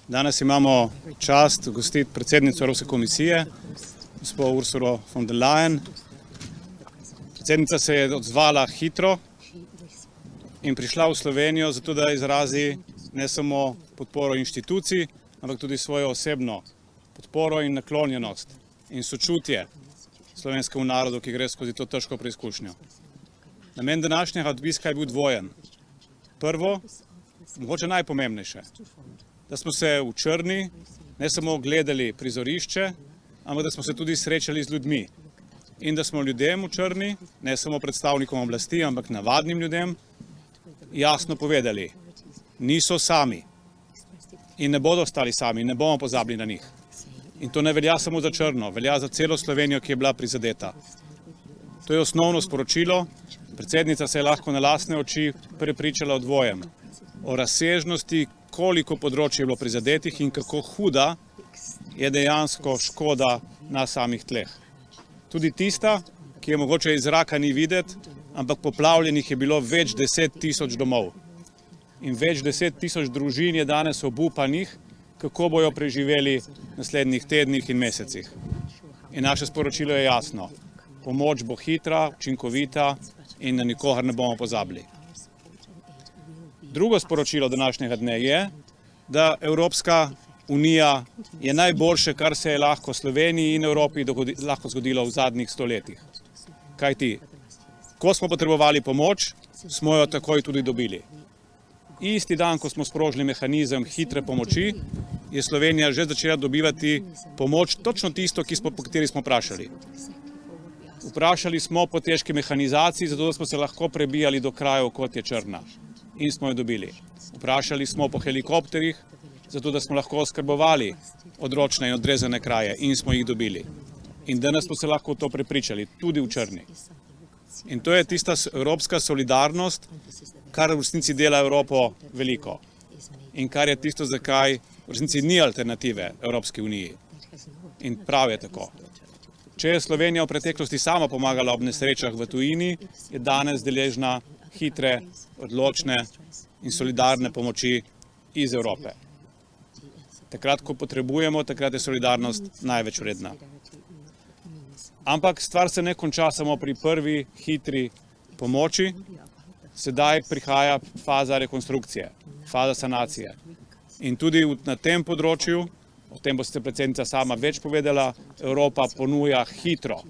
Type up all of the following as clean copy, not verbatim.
Danes imamo čast gostiti predsednico Evropske komisije, gospod Ursula von der Leyen. Predsednica se je odzvala hitro in prišla v Slovenijo zato, da izrazi ne samo podporo inštitucij, ampak tudi svojo osebno podporo in naklonjenost in sočutje slovenskemu narodu, ki gre skozi to težko preizkušnjo. Namen današnjega obiska je bil dvojen. Prvo, mogoče najpomembnejše, da smo se v Črni ne samo gledali prizorišče, ampak da smo se tudi srečali z ljudmi in da smo ljudem v Črni, ne samo predstavnikom oblasti, ampak navadnim ljudem, jasno povedali, niso sami in ne bodo ostali sami, ne bomo pozabili na njih. In to ne velja samo za Črno, velja za celo Slovenijo, ki je bila prizadeta. To je osnovno sporočilo. Predsednica se je lahko na lastne oči prepričala o dvojem. O razsežnosti, koliko področij je bilo prizadetih in kako huda je dejansko škoda na samih tleh. Tudi tista, ki je mogoče iz zraka ni videti, ampak poplavljenih je bilo več 10 tisoč domov. In več 10 tisoč družin je danes obupanih, kako bojo preživeli v naslednjih tednih in mesecih. In naše sporočilo je jasno. Pomoč bo hitra, učinkovita in na nikogar ne bomo pozabili. Drugo sporočilo današnjega dne je, da Evropska unija je najboljše, kar se je lahko Sloveniji in Evropi lahko zgodilo v zadnjih stoletjih. Kajti, ko smo potrebovali pomoč, smo jo takoj tudi dobili. Isti dan, ko smo sprožili mehanizem hitre pomoči, je Slovenija že začela dobivati pomoč, točno tisto, po kateri smo vprašali. Vprašali smo po težki mehanizaciji, zato da smo se lahko prebijali do krajev, kot je Črna. In smo jo dobili. Vprašali smo po helikopterjih, zato da smo lahko oskrbovali odročne in odrezane kraje in smo jih dobili. In danes smo se lahko to prepričali, tudi v Črni. In to je tista evropska solidarnost, kar v resnici dela Evropo veliko. In kar je tisto, zakaj v resnici ni alternative Evropski uniji. In prav je tako. Če je Slovenija v preteklosti sama pomagala ob nesrečah v tujini, je danes deležna hitre, odločne in solidarne pomoči iz Evrope. Takrat, ko potrebujemo, takrat je solidarnost največ vredna. Ampak stvar se ne konča samo pri prvi hitri pomoči. Sedaj prihaja faza rekonstrukcije, faza sanacije. In tudi na tem področju, o tem boste predsednica sama več povedala, Evropa ponuja hitro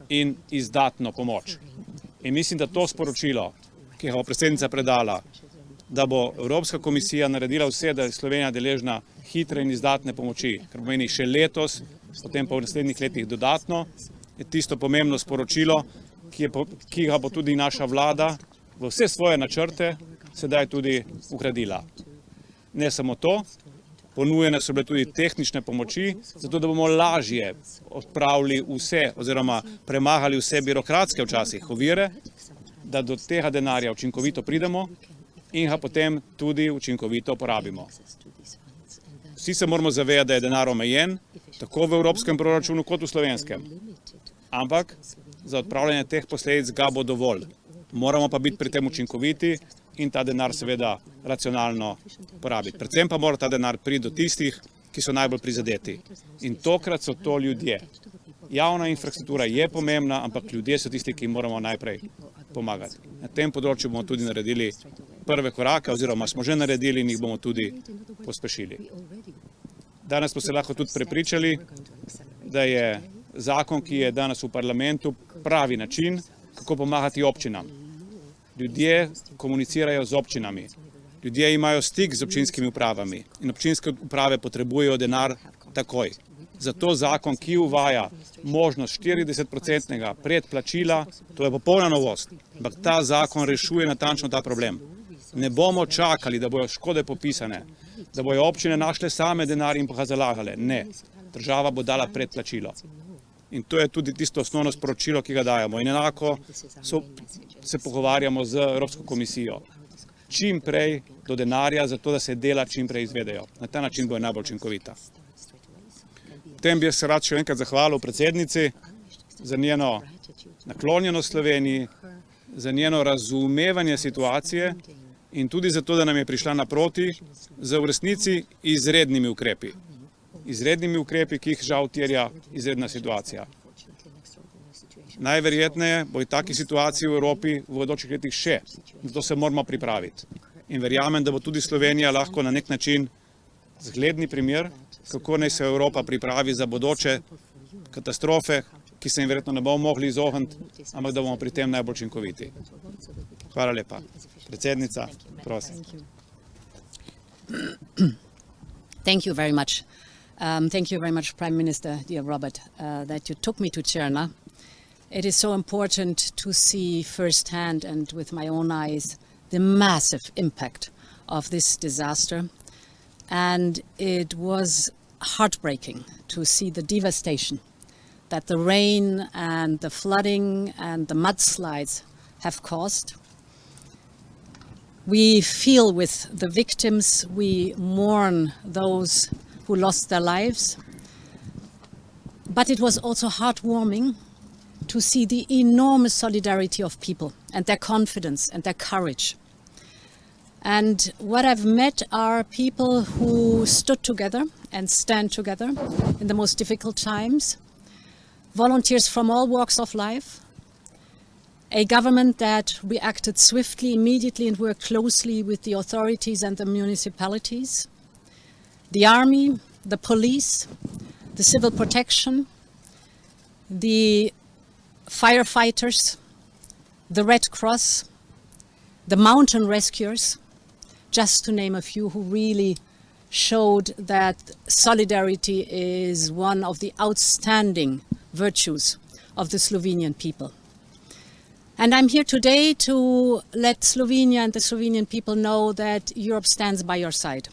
in izdatno pomoč. In mislim, da to sporočilo, ki ga bo predsednica predala, da bo Evropska komisija naredila vse, da je Slovenija deležna hitre in izdatne pomoči, kar pomeni še letos, potem pa v naslednjih letih dodatno, je tisto pomembno sporočilo, ki ga bo tudi naša vlada v vse svoje načrte sedaj tudi vgradila. Ne samo to, ponujene so bile tudi tehnične pomoči, zato da bomo lažje odpravili vse oziroma premagali vse birokratske včasih ovire, da do tega denarja učinkovito pridemo in ga potem tudi učinkovito porabimo. Vsi se moramo zavedati, da je denar omejen, tako v evropskem proračunu kot v slovenskem. Ampak za odpravljanje teh posledic ga bo dovolj. Moramo pa biti pri tem učinkoviti in ta denar seveda racionalno porabiti. Predvsem pa mora ta denar priti do tistih, ki so najbolj prizadeti. In tokrat so to ljudje. Javna infrastruktura je pomembna, ampak ljudje so tisti, ki moramo najprej pomagati. Na tem področju bomo tudi naredili prve korake, oziroma smo že naredili in jih bomo tudi pospešili. Danes smo se lahko tudi prepričali, da je zakon, ki je danes v parlamentu, pravi način, kako pomagati občinam. Ljudje komunicirajo z občinami, ljudje imajo stik z občinskimi upravami in občinske uprave potrebujejo denar takoj. Zato zakon, ki uvaja možnost 40% predplačila, to je popolna novost, ampak ta zakon rešuje natančno ta problem. Ne bomo čakali, da bojo škode popisane, da bojo občine našle same denar in pa ga zalagale. Ne, država bo dala predplačilo. In to je tudi tisto osnovno sporočilo, ki ga dajemo. In enako se pogovarjamo z Evropsko komisijo. Čim prej do denarja, zato da se dela čim prej izvedejo. Na ta način bo najbolj učinkovita. Potem bi se rad še enkrat zahvalil predsednici za njeno naklonjenost Sloveniji, za njeno razumevanje situacije in tudi zato, da nam je prišla naproti z v resnici izrednimi ukrepi. Izrednimi ukrepi, ki jih žal terja izredna situacija. Najverjetneje bo v taki situaciji v Evropi v bodočih letih še, zato se moramo pripraviti. In verjamem, da bo tudi Slovenija lahko na nek način zgledni primer, kako naj se Evropa pripravi za bodoče katastrofe, ki se jim verjetno ne bomo mogli izogniti, ampak da bomo pri tem najbolj učinkoviti. Hvala lepa. Predsednica, prosim. Thank you very much. Thank you very much, Prime Minister, dear Robert, that you took me to Črna. It is so important to see firsthand and with my own eyes the massive impact of this disaster. And it was heartbreaking to see the devastation that the rain and the flooding and the mudslides have caused. We feel with the victims, we mourn those who lost their lives. But it was also heartwarming to see the enormous solidarity of people and their confidence and their courage. And what I've met are people who stood together and stand together in the most difficult times, volunteers from all walks of life, a government that reacted swiftly, immediately, and worked closely with the authorities and the municipalities, the army, the police, the civil protection, the firefighters, the Red Cross, the mountain rescuers, just to name a few, who really showed that solidarity is one of the outstanding virtues of the Slovenian people. And I'm here today to let Slovenia and the Slovenian people know that Europe stands by your side.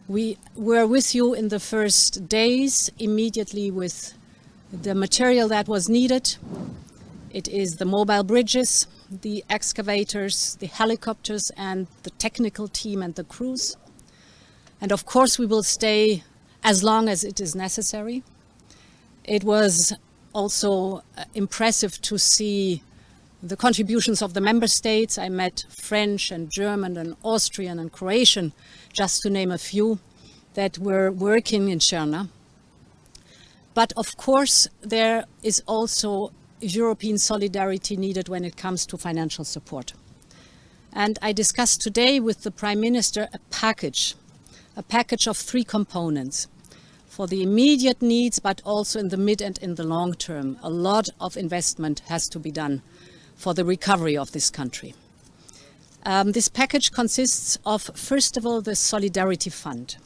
We were with you in the first days, immediately with the material that was needed. It is the mobile bridges, the excavators, the helicopters, and the technical team and the crews. And of course we will stay as long as it is necessary. It was also impressive to see the contributions of the member states. I met French and German and Austrian and Croatian, just to name a few, that were working in Črna. But of course, there is also European solidarity needed when it comes to financial support. And I discussed today with the Prime Minister a package of 3 components for the immediate needs, but also in the mid and in the long term. A lot of investment has to be done for the recovery of this country. This package consists of, first of all, the Solidarity Fund.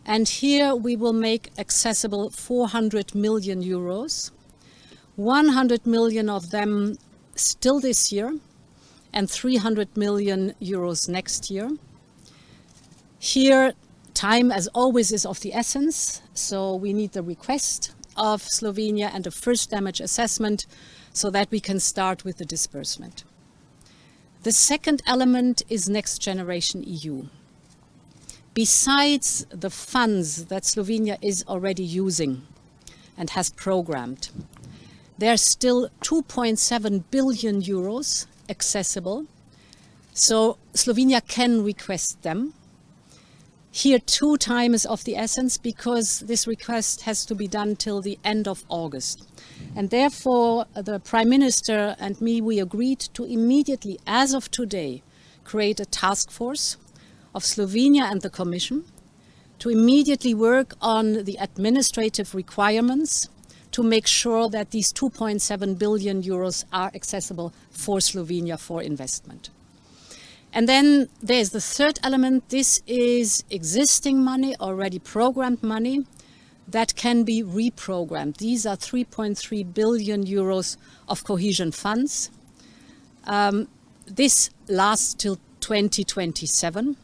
And here we will make accessible 400 million euros, 100 million of them still this year, and 300 million euros next year. Here, time, as always, is of the essence, so we need the request of Slovenia and a first damage assessment so that we can start with the disbursement. The second element is Next Generation EU. Besides the funds that Slovenia is already using and has programmed, there are still 2.7 billion euros accessible, so Slovenia can request them. Here too, time is of the essence because this request has to be done till the end of August. And therefore, the Prime Minister and me, we agreed to immediately, as of today, create a task force of Slovenia and the Commission to immediately work on the administrative requirements to make sure that these 2.7 billion euros are accessible for Slovenia for investment. And then there's the third element. This is existing money, already programmed money, that can be reprogrammed. These are 3.3 billion euros of cohesion funds. This lasts till 2027.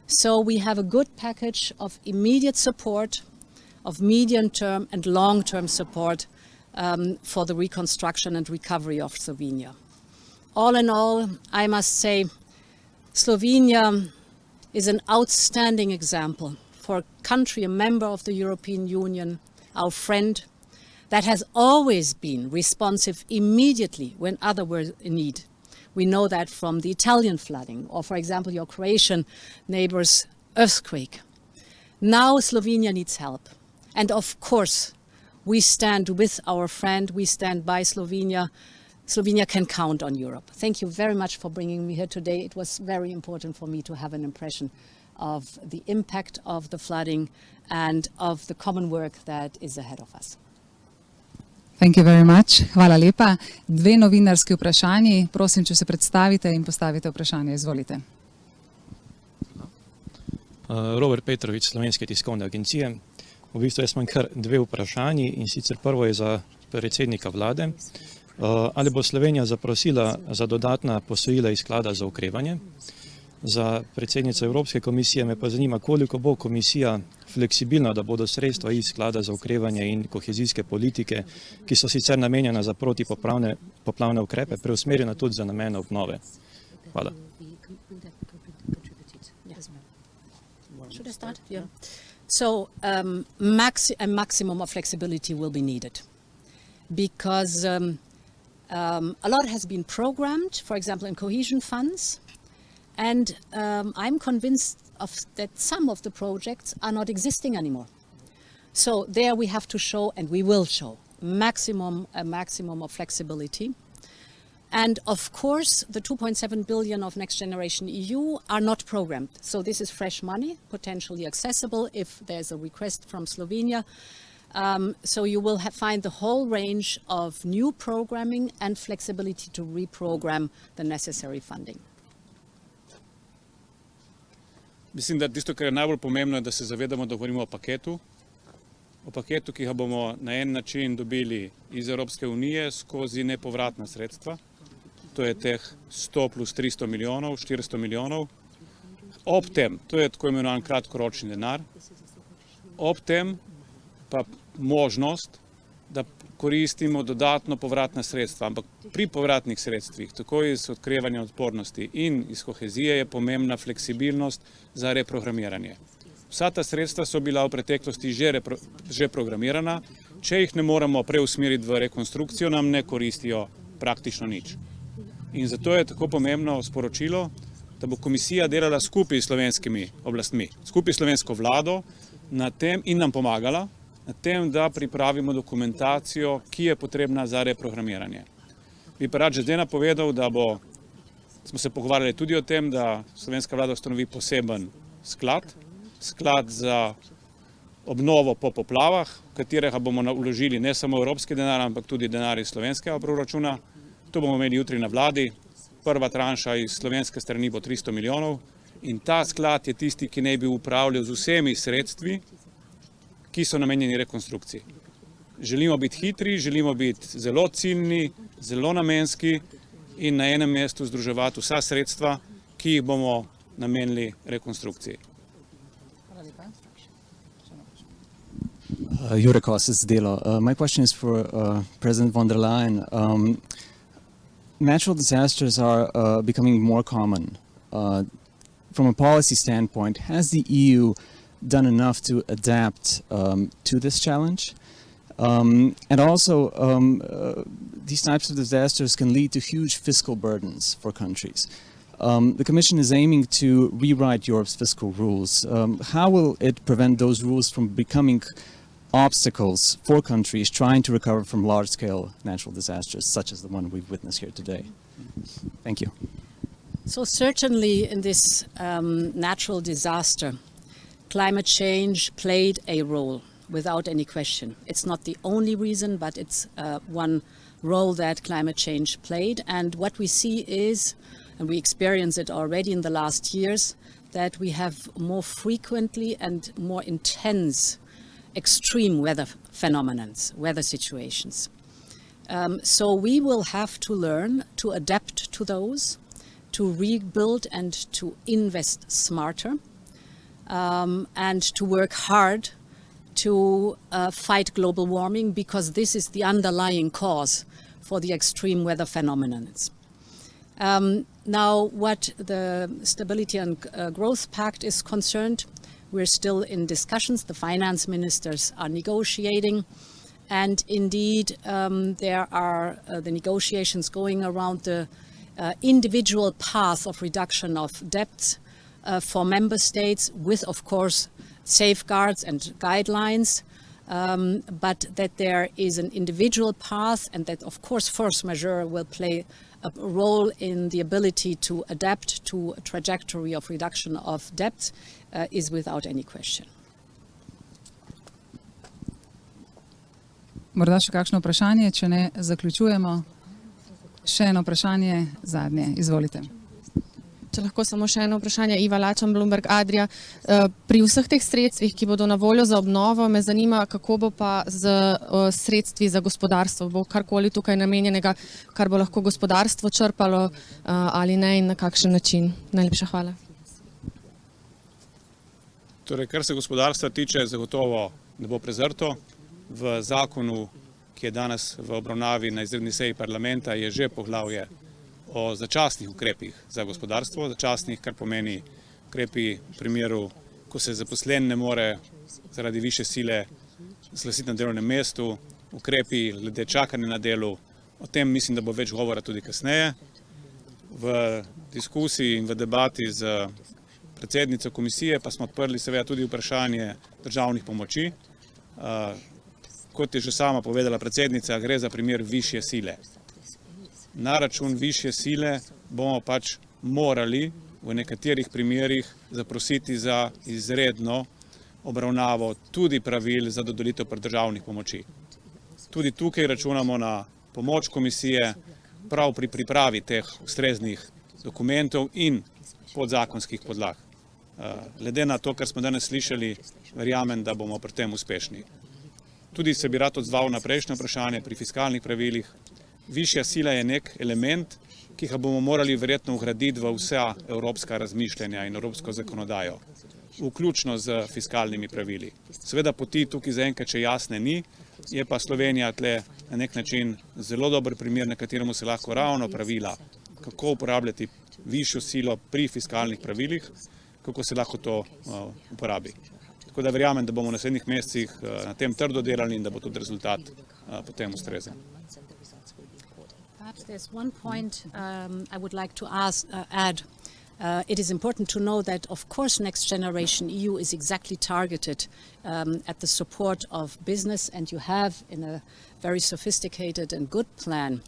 So we have a good package of immediate support, of medium-term and long-term support for the reconstruction and recovery of Slovenia. All in all, I must say, Slovenia is an outstanding example for a country, a member of the European Union, our friend, that has always been responsive immediately when others were in need. We know that from the Italian flooding, or for example, your Croatian neighbor's earthquake. Now Slovenia needs help. And of course, we stand with our friend, we stand by Slovenia. Slovenia can count on Europe. Thank you very much for bringing me here today. It was very important for me to have an impression of the impact of the flooding and of the common work that is ahead of us. Thank you very much. Hvala lepa. Dve novinarski vprašanji. Prosim, če se predstavite in postavite vprašanje. Izvolite. Robert Petrovič, Slovenske tiskovne agencije. V bistvu jaz imam kar dve vprašanji in sicer prvo je za predsednika vlade. Ali bo Slovenija zaprosila za dodatna posojila iz sklada za okrevanje? Za predsednico Evropske komisije me pa zanima, koliko bo komisija fleksibilna, da bodo sredstva iz sklada za okrevanje in kohezijske politike, ki so sicer namenjena za protipoplavne ukrepe, preusmerjena tudi za namene obnove. Hvala. Should I start? Yeah. So a maximum of flexibility will be needed because a lot has been programmed, for example, in cohesion funds, and I'm convinced that some of the projects are not existing anymore. So there we have to show, and we will show, a maximum of flexibility. And of course, the 2.7 billion of Next Generation EU are not programmed. So this is fresh money, potentially accessible if there's a request from Slovenia. So you will find the whole range of new programming and flexibility to reprogram the necessary funding. Mislim, da tisto, kar je najbolj pomembno, je, da se zavedamo, da govorimo o paketu, ki ga bomo na en način dobili iz Evropske unije skozi nepovratna sredstva. To je teh 100 plus 300 milijonov, 400 milijonov. Ob tem, to je tako imenovan kratkoročni denar, ob tem pa možnost, da koristimo dodatno povratna sredstva. Ampak pri povratnih sredstvih, tako iz okrevanja odpornosti in iz kohezije, je pomembna fleksibilnost za reprogramiranje. Vsa ta sredstva so bila v preteklosti že programirana. Če jih ne moremo preusmeriti v rekonstrukcijo, nam ne koristijo praktično nič. In zato je tako pomembno sporočilo, da bo komisija delala skupaj s slovenskimi oblastmi, skupaj s slovensko vlado na tem in nam pomagala na tem, da pripravimo dokumentacijo, ki je potrebna za reprogramiranje. Bi pa rad že zdaj napovedal, da smo se pogovarjali tudi o tem, da slovenska vlada ustanovi poseben sklad za obnovo po poplavah, v katerega bomo vložili ne samo evropski denar, ampak tudi denar iz slovenskega proračuna. To bomo imeli jutri na vladi. Prva tranša iz slovenske strani bo 300 milijonov in ta sklad je tisti, ki naj bi upravljal z vsemi sredstvi, ki so namenjeni rekonstrukciji. Želimo biti hitri, želimo biti zelo ciljni, zelo namenski in na enem mestu združevati vsa sredstva, ki jih bomo namenili rekonstrukciji. Jure Kosec, Delo. My question is for President von der Leyen. Natural disasters are becoming more common. From a policy standpoint, has the EU done enough to adapt to this challenge? And also, these types of disasters can lead to huge fiscal burdens for countries. The Commission is aiming to rewrite Europe's fiscal rules. How will it prevent those rules from becoming obstacles for countries trying to recover from large-scale natural disasters, such as the one we've witnessed here today? Thank you. So certainly in this natural disaster, climate change played a role without any question. It's not the only reason, but it's one role that climate change played. And what we see is, and we experience it already in the last years, that we have more frequently and more intense extreme weather phenomena, weather situations. So we will have to learn to adapt to those, to rebuild and to invest smarter, and to work hard to fight global warming, because this is the underlying cause for the extreme weather phenomena. Now, what the Stability and Growth Pact is concerned, we're still in discussions. The finance ministers are negotiating, and indeed there are the negotiations going around the individual path of reduction of debt for member states with, of course, safeguards and guidelines, but that there is an individual path and that, of course, force majeure will play a role in the ability to adapt to a trajectory of reduction of debt is without any question. Morda še kakšno vprašanje, če ne, zaključujemo. Še eno vprašanje, zadnje. Izvolite. Če lahko samo še eno vprašanje, Iva Lačan, Bloomberg Adria. Pri vseh teh sredstvih, ki bodo na voljo za obnovo, me zanima, kako bo pa z sredstvi za gospodarstvo. Bo karkoli tukaj namenjenega, kar bo lahko gospodarstvo črpalo ali ne in na kakšen način. Najlepša hvala. Torej, kar se gospodarstva tiče, zagotovo ne bo prezrto. V zakonu, ki je danes v obravnavi na izredni seji parlamenta, je že poglavje o začasnih ukrepih za gospodarstvo. Začasnih, kar pomeni ukrepi v primeru, ko se zaposlen ne more zaradi višje sile zglasiti na delovnem mestu, ukrepi glede čakanja na delu. O tem mislim, da bo več govora tudi kasneje. V diskusiji in v debati z predsednico komisije pa smo odprli seveda tudi vprašanje državnih pomoči. Kot je že sama povedala predsednica, gre za primer višje sile. Na račun višje sile bomo pač morali v nekaterih primerih zaprositi za izredno obravnavo tudi pravil za dodelitev državnih pomoči. Tudi tukaj računamo na pomoč komisije prav pri pripravi teh ustreznih dokumentov in podzakonskih podlag. Glede na to, kar smo danes slišali, verjamem, da bomo pri tem uspešni. Tudi se bi rad odzval na prejšnje vprašanje pri fiskalnih pravilih. Višja sila je nek element, ki ga bomo morali verjetno vgraditi v vsa evropska razmišljanja in evropsko zakonodajo, vključno z fiskalnimi pravili. Seveda poti tukaj zaenkrat še jasne ni, je pa Slovenija tle na nek način zelo dober primer, na kateremu se lahko ravno pravila, kako uporabljati višjo silo pri fiskalnih pravilih, kako se lahko to uporabi. Tako da verjamem, da bomo v naslednjih mesecih na tem trdo delali in da bo tudi rezultat potem ustrezen. Perhaps there's one point I would like to add. It is important to know that, of course, Next Generation EU is exactly targeted at the support of business, and you have, in a very sophisticated and good plan,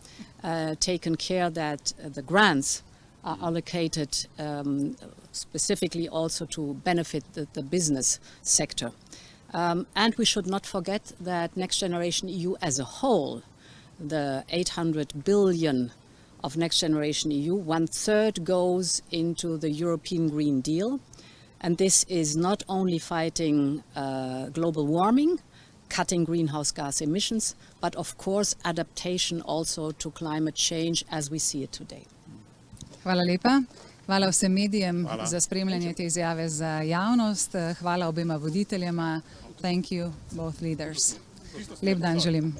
taken care that the grants are allocated specifically also to benefit the business sector. And we should not forget that Next Generation EU as a whole, the 800 billion of Next Generation EU, 1/3 goes into the European Green Deal. And this is not only fighting global warming, cutting greenhouse gas emissions, but of course adaptation also to climate change as we see it today. Hvala lepa. Hvala vsem medijem za spremljanje te izjave za javnost. Hvala obema voditeljema. Thank you, both leaders. Lep dan želim.